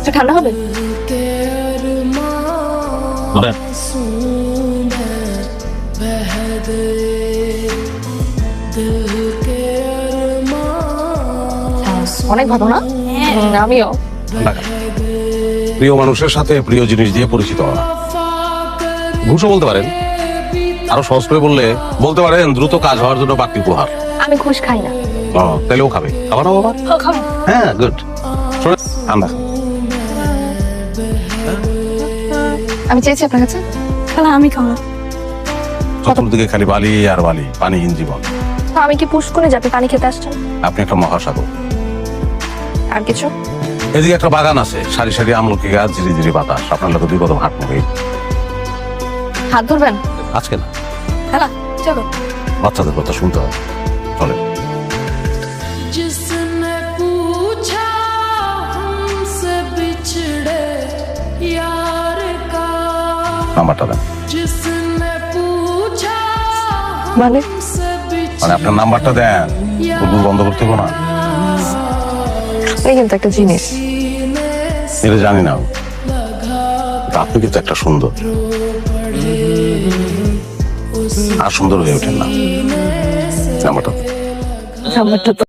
একটু ঠান্ডা হবে? বলেন। অনেক ভালো না? আমিও। প্রিয় মানুষের সাথে প্রিয় জিনিস দিয়ে পরিচিত হওয়া। ঘুষও বলতে পারেন, আরো সহজ করে বলতে পারেন দ্রুত কাজ হওয়ার জন্য বাড়তি উপহার। আমি ঘুষ খাই না। তাইলেও খাবে, খাবার না বাবা? খাবো। হ্যাঁ, গুড। ঠান্ডা। আমি চেয়েছি আপনার কাছে। খালা আমি খাবো। চতুর্দিকে খালি বালি আর বালি, পানিহীন জীবন। তো আমি কি পুষ্করে যাবে পানি খেতে আসছেন? আপনি একটা মহাসাগর। আর কিছু? এদিকে একটা বাগান আছে, সারি সারি আমলকি গাছ, ধীরে ধীরে বাতাস। আপনার লোক দুই কদম হাঁটবো। হাত ধরবেন? আজকে না, খালা চলো। বাচ্চাদের কথা শুনতে হবে। চলে। जिसने पूछा हमसे बिछड़े यार का, নাম্বারটা দেন। जिसने पूछा মানে हमसे মানে আপনার নাম্বারটা দেন, বুলবুল বন্ধ করতে হবে না। আপনি কিন্তু একটা জিনিস। এটা জানি না, আপনি কিন্তু একটা সুন্দর, আর সুন্দর হয়ে ওঠেন না। নাম্বারটা নাম্বারটা তো